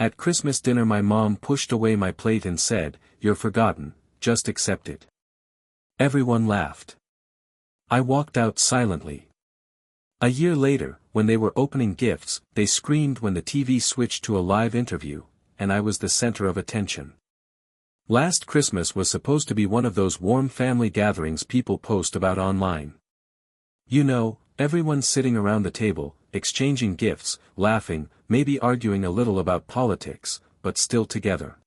At Christmas dinner my mom pushed away my plate and said, "You're forgotten, just accept it." Everyone laughed. I walked out silently. A year later, when they were opening gifts, they screamed when the TV switched to a live interview, and I was the center of attention. Last Christmas was supposed to be one of those warm family gatherings people post about online. You know, everyone's sitting around the table, exchanging gifts, laughing, maybe arguing a little about politics, but still together.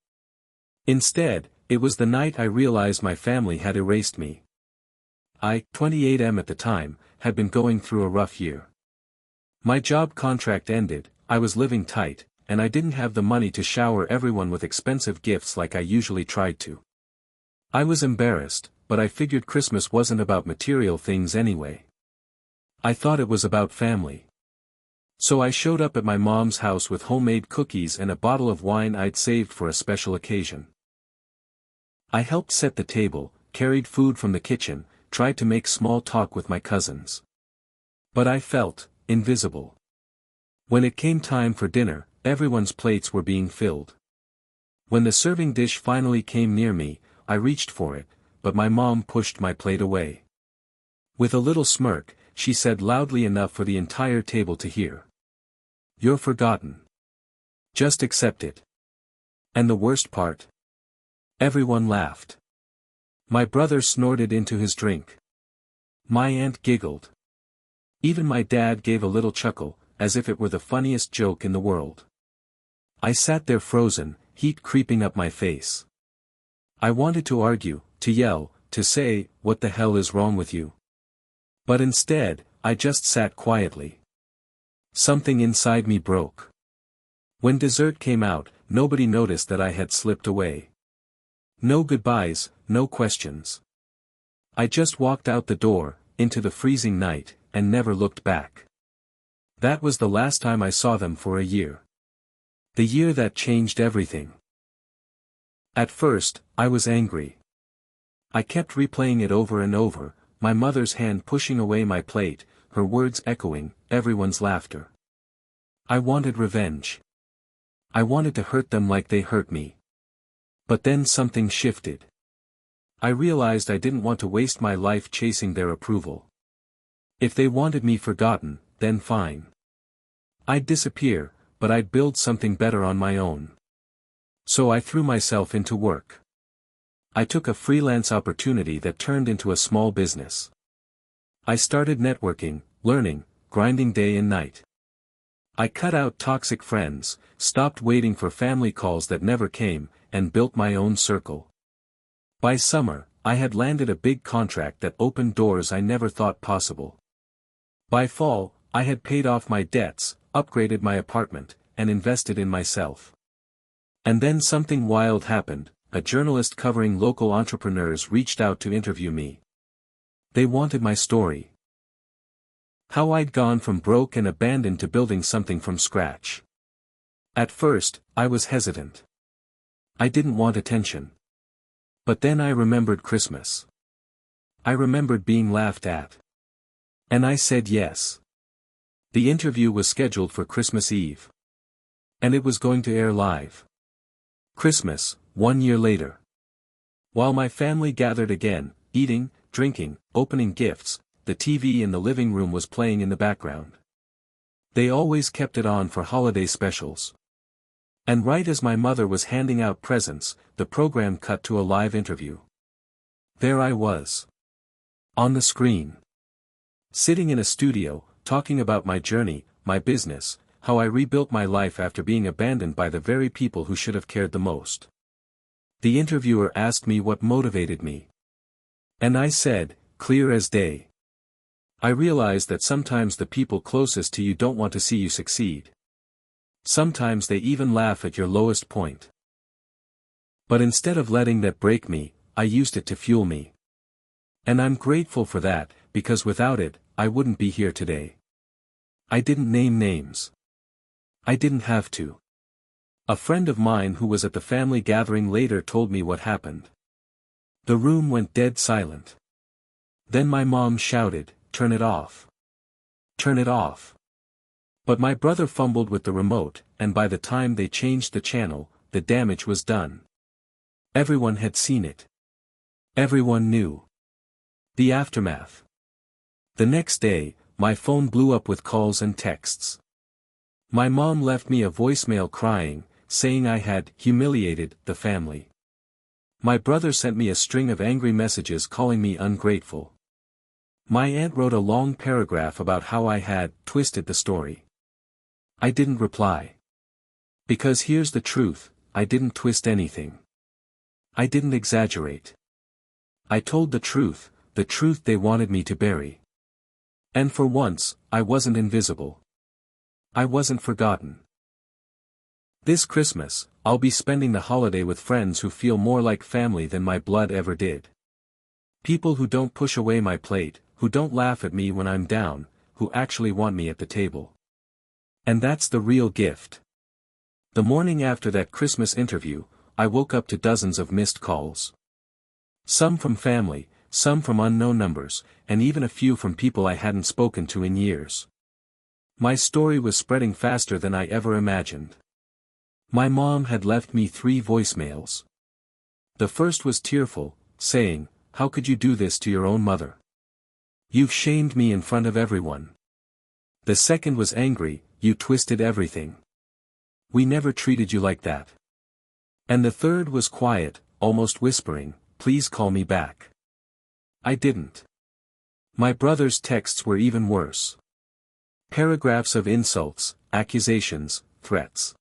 Instead, it was the night I realized my family had erased me. I, 28 at the time, had been going through a rough year. My job contract ended, I was living tight, and I didn't have the money to shower everyone with expensive gifts like I usually tried to. I was embarrassed, but I figured Christmas wasn't about material things anyway. I thought it was about family. So I showed up at my mom's house with homemade cookies and a bottle of wine I'd saved for a special occasion. I helped set the table, carried food from the kitchen, tried to make small talk with my cousins. But I felt invisible. When it came time for dinner, everyone's plates were being filled. When the serving dish finally came near me, I reached for it, but my mom pushed my plate away. With a little smirk, she said loudly enough for the entire table to hear, "You're forgotten. Just accept it." And the worst part? Everyone laughed. My brother snorted into his drink. My aunt giggled. Even my dad gave a little chuckle, as if it were the funniest joke in the world. I sat there frozen, heat creeping up my face. I wanted to argue, to yell, to say, "What the hell is wrong with you?" But instead, I just sat quietly. Something inside me broke. When dessert came out, nobody noticed that I had slipped away. No goodbyes, no questions. I just walked out the door, into the freezing night, and never looked back. That was the last time I saw them for a year. The year that changed everything. At first, I was angry. I kept replaying it over and over, my mother's hand pushing away my plate, her words echoing, everyone's laughter. I wanted revenge. I wanted to hurt them like they hurt me. But then something shifted. I realized I didn't want to waste my life chasing their approval. If they wanted me forgotten, then fine. I'd disappear, but I'd build something better on my own. So I threw myself into work. I took a freelance opportunity that turned into a small business. I started networking, learning, grinding day and night. I cut out toxic friends, stopped waiting for family calls that never came, and built my own circle. By summer, I had landed a big contract that opened doors I never thought possible. By fall, I had paid off my debts, upgraded my apartment, and invested in myself. And then something wild happened. A journalist covering local entrepreneurs reached out to interview me. They wanted my story. How I'd gone from broke and abandoned to building something from scratch. At first, I was hesitant. I didn't want attention. But then I remembered Christmas. I remembered being laughed at. And I said yes. The interview was scheduled for Christmas Eve. And it was going to air live. Christmas, 1 year later. While my family gathered again, eating, drinking, opening gifts, the TV in the living room was playing in the background. They always kept it on for holiday specials. And right as my mother was handing out presents, the program cut to a live interview. There I was. On the screen. Sitting in a studio, talking about my journey, my business, how I rebuilt my life after being abandoned by the very people who should have cared the most. The interviewer asked me what motivated me. And I said, clear as day. I realized that sometimes the people closest to you don't want to see you succeed. Sometimes they even laugh at your lowest point. But instead of letting that break me, I used it to fuel me. And I'm grateful for that, because without it, I wouldn't be here today. I didn't name names. I didn't have to. A friend of mine who was at the family gathering later told me what happened. The room went dead silent. Then my mom shouted, "Turn it off. Turn it off." But my brother fumbled with the remote, and by the time they changed the channel, the damage was done. Everyone had seen it. Everyone knew. The aftermath. The next day, my phone blew up with calls and texts. My mom left me a voicemail crying, saying I had humiliated the family. My brother sent me a string of angry messages calling me ungrateful. My aunt wrote a long paragraph about how I had twisted the story. I didn't reply. Because here's the truth, I didn't twist anything. I didn't exaggerate. I told the truth they wanted me to bury. And for once, I wasn't invisible. I wasn't forgotten. This Christmas, I'll be spending the holiday with friends who feel more like family than my blood ever did. People who don't push away my plate, who don't laugh at me when I'm down, who actually want me at the table. And that's the real gift. The morning after that Christmas interview, I woke up to dozens of missed calls. Some from family, some from unknown numbers, and even a few from people I hadn't spoken to in years. My story was spreading faster than I ever imagined. My mom had left me 3 voicemails. The first was tearful, saying, "How could you do this to your own mother? You've shamed me in front of everyone." The second was angry, "You twisted everything. We never treated you like that." And the third was quiet, almost whispering, "Please call me back." I didn't. My brother's texts were even worse. Paragraphs of insults, accusations, threats.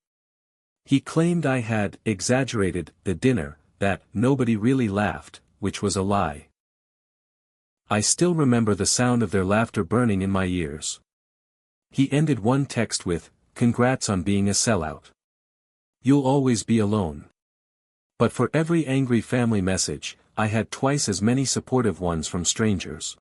He claimed I had exaggerated the dinner, that nobody really laughed, which was a lie. I still remember the sound of their laughter burning in my ears. He ended one text with, "Congrats on being a sellout. You'll always be alone." But for every angry family message, I had twice as many supportive ones from strangers.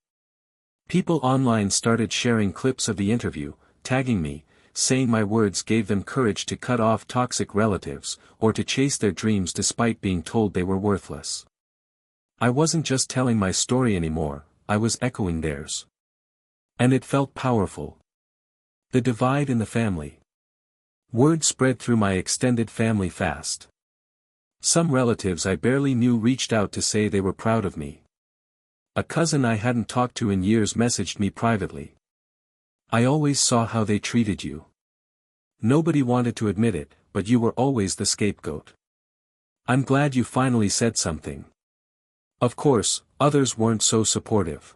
People online started sharing clips of the interview, tagging me, saying my words gave them courage to cut off toxic relatives, or to chase their dreams despite being told they were worthless. I wasn't just telling my story anymore, I was echoing theirs. And it felt powerful. The divide in the family. Word spread through my extended family fast. Some relatives I barely knew reached out to say they were proud of me. A cousin I hadn't talked to in years messaged me privately. "I always saw how they treated you. Nobody wanted to admit it, but you were always the scapegoat. I'm glad you finally said something." Of course, others weren't so supportive.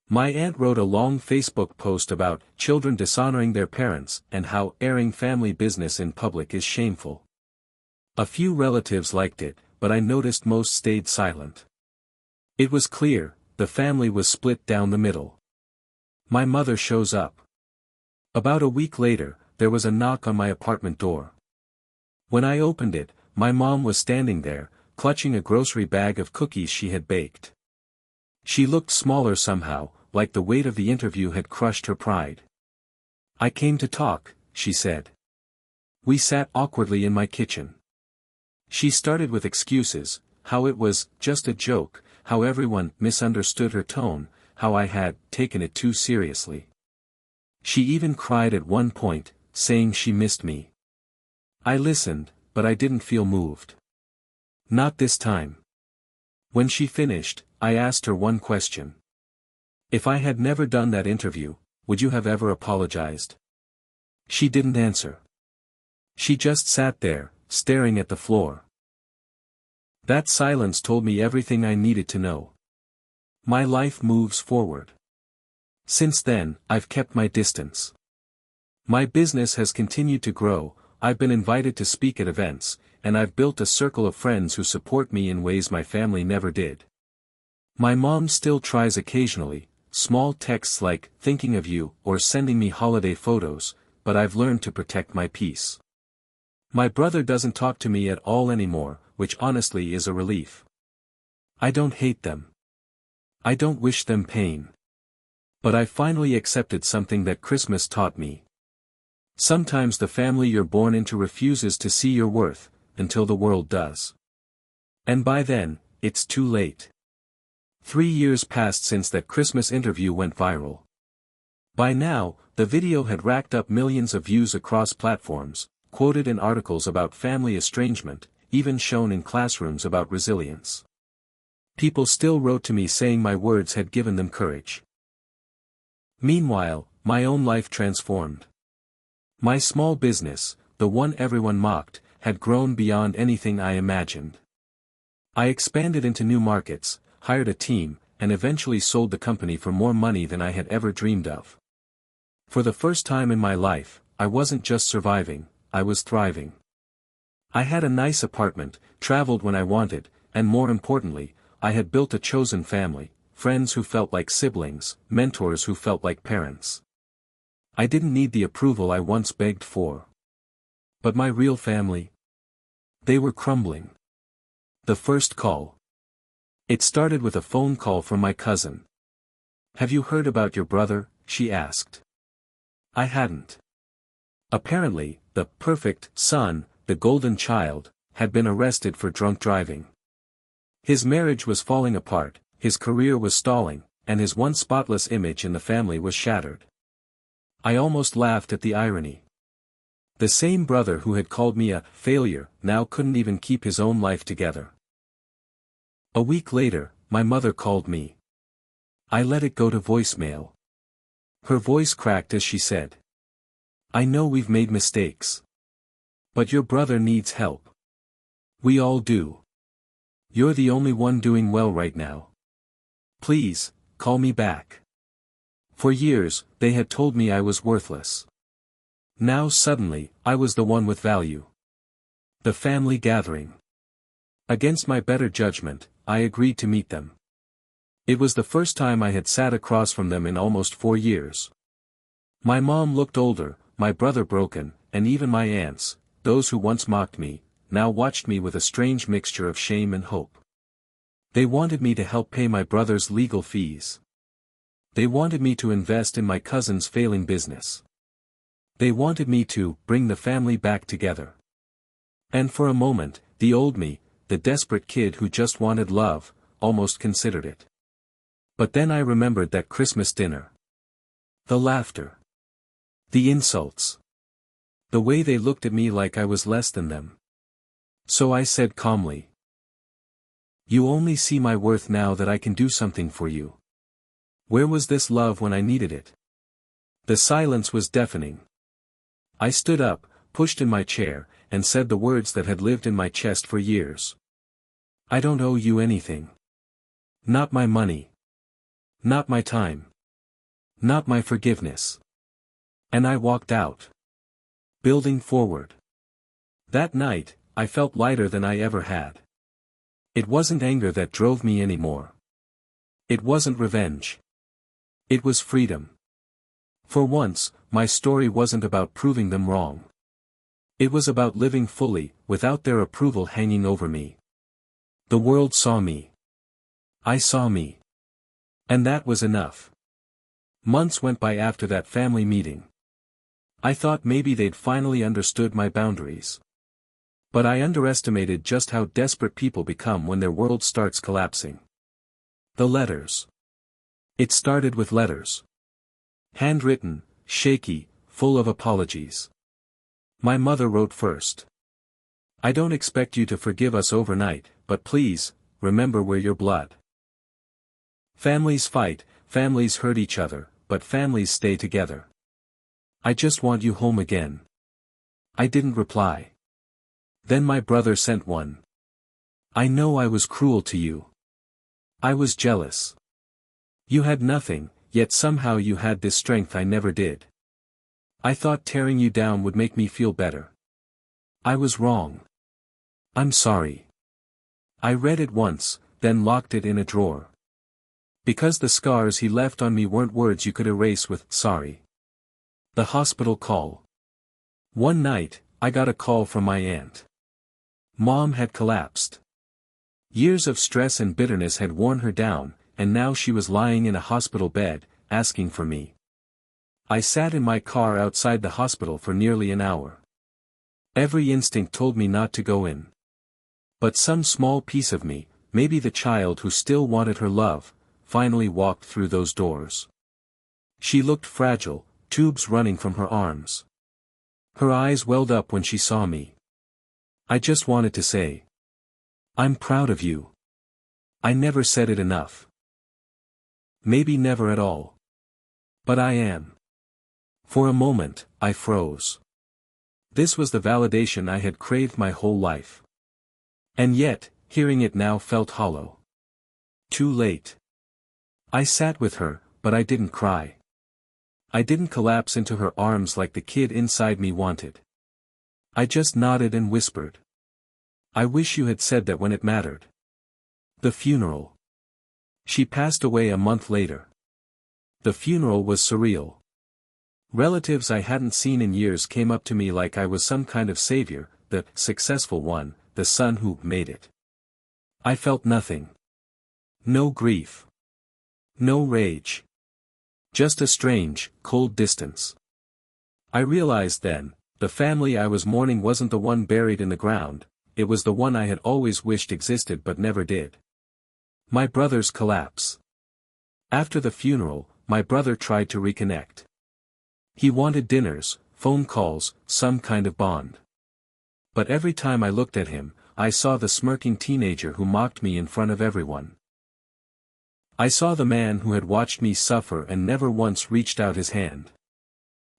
My aunt wrote a long Facebook post about children dishonoring their parents and how airing family business in public is shameful. A few relatives liked it, but I noticed most stayed silent. It was clear, the family was split down the middle. My mother shows up. About a week later, there was a knock on my apartment door. When I opened it, my mom was standing there, clutching a grocery bag of cookies she had baked. She looked smaller somehow, like the weight of the interview had crushed her pride. "I came to talk," she said. We sat awkwardly in my kitchen. She started with excuses, how it was just a joke, how everyone misunderstood her tone, how I had taken it too seriously. She even cried at one point, saying she missed me. I listened, but I didn't feel moved. Not this time. When she finished, I asked her one question. "If I had never done that interview, would you have ever apologized?" She didn't answer. She just sat there, staring at the floor. That silence told me everything I needed to know. My life moves forward. Since then, I've kept my distance. My business has continued to grow, I've been invited to speak at events, and I've built a circle of friends who support me in ways my family never did. My mom still tries occasionally, small texts like, "thinking of you," or sending me holiday photos, but I've learned to protect my peace. My brother doesn't talk to me at all anymore, which honestly is a relief. I don't hate them. I don't wish them pain. But I finally accepted something that Christmas taught me. Sometimes the family you're born into refuses to see your worth, until the world does. And by then, it's too late. 3 years passed since that Christmas interview went viral. By now, The video had racked up millions of views across platforms, quoted in articles about family estrangement, even shown in classrooms about resilience. People still wrote to me saying my words had given them courage. Meanwhile, my own life transformed. My small business, the one everyone mocked, had grown beyond anything I imagined. I expanded into new markets, hired a team, and eventually sold the company for more money than I had ever dreamed of. For the first time in my life, I wasn't just surviving, I was thriving. I had a nice apartment, traveled when I wanted, and more importantly, I had built a chosen family, friends who felt like siblings, mentors who felt like parents. I didn't need the approval I once begged for. But my real family? They were crumbling. The first call. It started with a phone call from my cousin. "Have you heard about your brother?" she asked. I hadn't. Apparently, the perfect son, the golden child, had been arrested for drunk driving. His marriage was falling apart, his career was stalling, and his once spotless image in the family was shattered. I almost laughed at the irony. The same brother who had called me a failure now couldn't even keep his own life together. A week later, my mother called me. I let it go to voicemail. Her voice cracked as she said, "I know we've made mistakes. But your brother needs help. We all do. You're the only one doing well right now. Please, call me back." For years, they had told me I was worthless. Now suddenly, I was the one with value. The family gathering. Against my better judgment, I agreed to meet them. It was the first time I had sat across from them in almost 4 years. My mom looked older, my brother broken, and even my aunts, those who once mocked me, now watched me with a strange mixture of shame and hope. They wanted me to help pay my brother's legal fees. They wanted me to invest in my cousin's failing business. They wanted me to bring the family back together. And for a moment, the old me, the desperate kid who just wanted love, almost considered it. But then I remembered that Christmas dinner. The laughter. The insults. The way they looked at me like I was less than them. So I said calmly, "You only see my worth now that I can do something for you. Where was this love when I needed it?" The silence was deafening. I stood up, pushed in my chair, and said the words that had lived in my chest for years. "I don't owe you anything. Not my money. Not my time. Not my forgiveness." And I walked out. Building forward. That night, I felt lighter than I ever had. It wasn't anger that drove me anymore. It wasn't revenge. It was freedom. For once, my story wasn't about proving them wrong. It was about living fully, without their approval hanging over me. The world saw me. I saw me. And that was enough. Months went by after that family meeting. I thought maybe they'd finally understood my boundaries. But I underestimated just how desperate people become when their world starts collapsing. The letters. It started with letters. Handwritten, shaky, full of apologies. My mother wrote first. "I don't expect you to forgive us overnight, but please, remember we're your blood. Families fight, families hurt each other, but families stay together. I just want you home again." I didn't reply. Then my brother sent one. "I know I was cruel to you. I was jealous. You had nothing, yet somehow you had this strength I never did. I thought tearing you down would make me feel better. I was wrong. I'm sorry." I read it once, then locked it in a drawer. Because the scars he left on me weren't words you could erase with "sorry." The hospital call. One night, I got a call from my aunt. Mom had collapsed. Years of stress and bitterness had worn her down, and now she was lying in a hospital bed, asking for me. I sat in my car outside the hospital for nearly an hour. Every instinct told me not to go in. But some small piece of me, maybe the child who still wanted her love, finally walked through those doors. She looked fragile, tubes running from her arms. Her eyes welled up when she saw me. I just wanted to say, "I'm proud of you." I never said it enough. Maybe never at all. But I am. For a moment, I froze. This was the validation I had craved my whole life. And yet, hearing it now felt hollow. Too late. I sat with her, but I didn't cry. I didn't collapse into her arms like the kid inside me wanted. I just nodded and whispered, "I wish you had said that when it mattered." The funeral. She passed away a month later. The funeral was surreal. Relatives I hadn't seen in years came up to me like I was some kind of savior, the successful one, the son who made it. I felt nothing. No grief. No rage. Just a strange, cold distance. I realized then, the family I was mourning wasn't the one buried in the ground, it was the one I had always wished existed but never did. My brother's collapse. After the funeral, my brother tried to reconnect. He wanted dinners, phone calls, some kind of bond. But every time I looked at him, I saw the smirking teenager who mocked me in front of everyone. I saw the man who had watched me suffer and never once reached out his hand.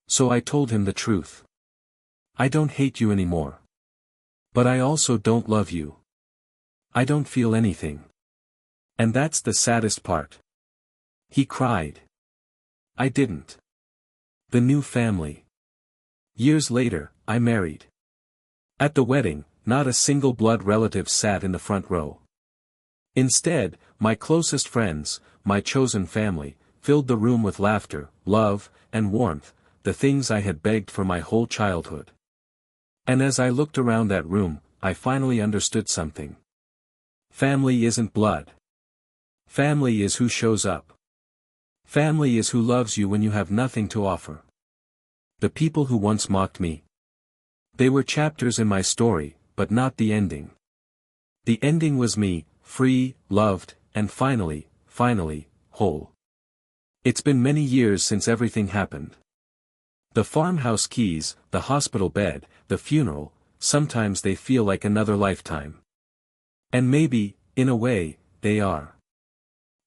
So I told him the truth. I don't hate you anymore. But I also don't love you. I don't feel anything. And that's the saddest part. He cried. I didn't. The new family. Years later, I married. At the wedding, not a single blood relative sat in the front row. Instead, my closest friends, my chosen family, filled the room with laughter, love, and warmth, the things I had begged for my whole childhood. And as I looked around that room, I finally understood something. Family isn't blood. Family is who shows up. Family is who loves you when you have nothing to offer. The people who once mocked me. They were chapters in my story, but not the ending. The ending was me, free, loved, and finally, whole. It's been many years since everything happened. The farmhouse keys, the hospital bed, the funeral, sometimes they feel like another lifetime. And maybe, in a way, they are.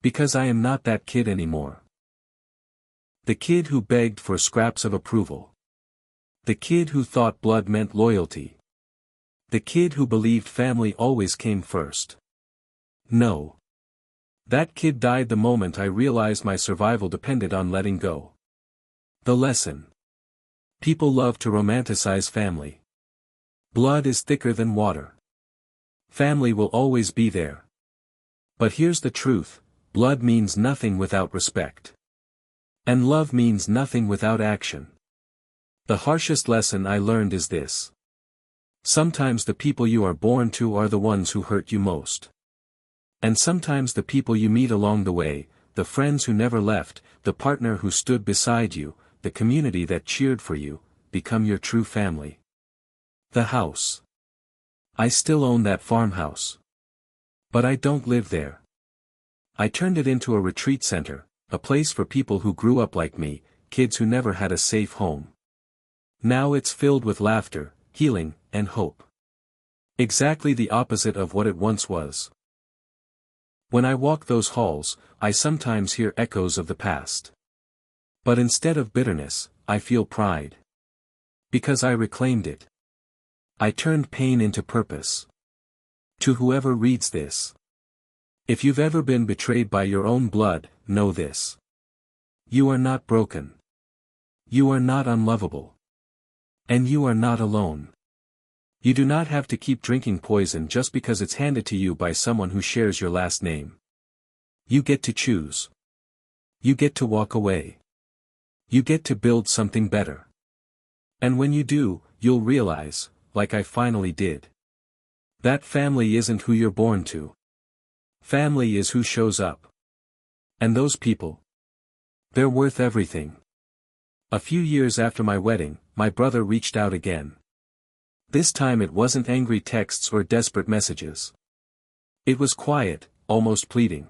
Because I am not that kid anymore. The kid who begged for scraps of approval. The kid who thought blood meant loyalty. The kid who believed family always came first. No. That kid died the moment I realized my survival depended on letting go. The lesson. People love to romanticize family. Blood is thicker than water. Family will always be there. But here's the truth, blood means nothing without respect. And love means nothing without action. The harshest lesson I learned is this. Sometimes the people you are born to are the ones who hurt you most. And sometimes the people you meet along the way, the friends who never left, the partner who stood beside you, the community that cheered for you, become your true family. The house. I still own that farmhouse. But I don't live there. I turned it into a retreat center, a place for people who grew up like me, kids who never had a safe home. Now it's filled with laughter, healing, and hope. Exactly the opposite of what it once was. When I walk those halls, I sometimes hear echoes of the past. But instead of bitterness, I feel pride. Because I reclaimed it. I turned pain into purpose. To whoever reads this. If you've ever been betrayed by your own blood, know this. You are not broken. You are not unlovable. And you are not alone. You do not have to keep drinking poison just because it's handed to you by someone who shares your last name. You get to choose. You get to walk away. You get to build something better. And when you do, you'll realize, like I finally did. That family isn't who you're born to. Family is who shows up. And those people. They're worth everything. A few years after my wedding, my brother reached out again. This time it wasn't angry texts or desperate messages. It was quiet, almost pleading.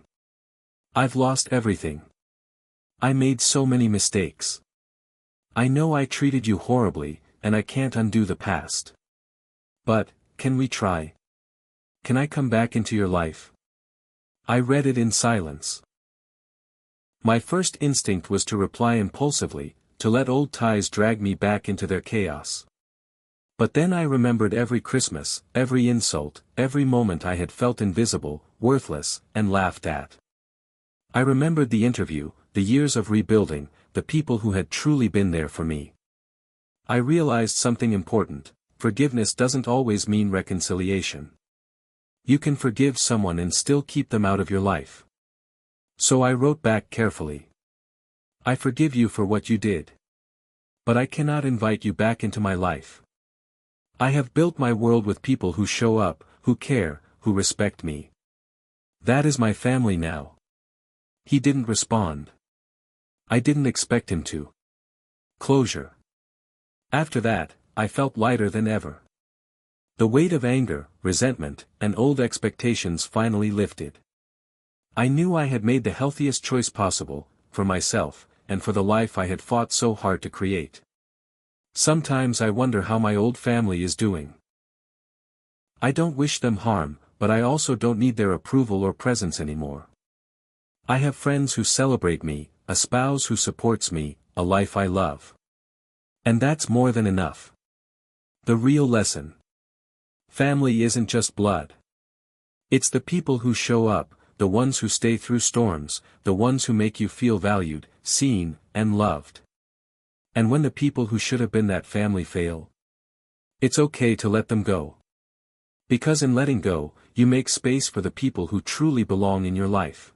I've lost everything. I made so many mistakes. I know I treated you horribly, and I can't undo the past. But, can we try? Can I come back into your life? I read it in silence. My first instinct was to reply impulsively, to let old ties drag me back into their chaos. But then I remembered every Christmas, every insult, every moment I had felt invisible, worthless, and laughed at. I remembered the interview, the years of rebuilding, the people who had truly been there for me. I realized something important: forgiveness doesn't always mean reconciliation. You can forgive someone and still keep them out of your life. So I wrote back carefully. I forgive you for what you did. But I cannot invite you back into my life. I have built my world with people who show up, who care, who respect me. That is my family now. He didn't respond. I didn't expect him to. Closure. After that, I felt lighter than ever. The weight of anger, resentment, and old expectations finally lifted. I knew I had made the healthiest choice possible, for myself, and for the life I had fought so hard to create. Sometimes I wonder how my old family is doing. I don't wish them harm, but I also don't need their approval or presence anymore. I have friends who celebrate me, a spouse who supports me, a life I love. And that's more than enough. The real lesson. Family isn't just blood. It's the people who show up, the ones who stay through storms, the ones who make you feel valued, seen, and loved. And when the people who should have been that family fail, it's okay to let them go. Because in letting go, you make space for the people who truly belong in your life.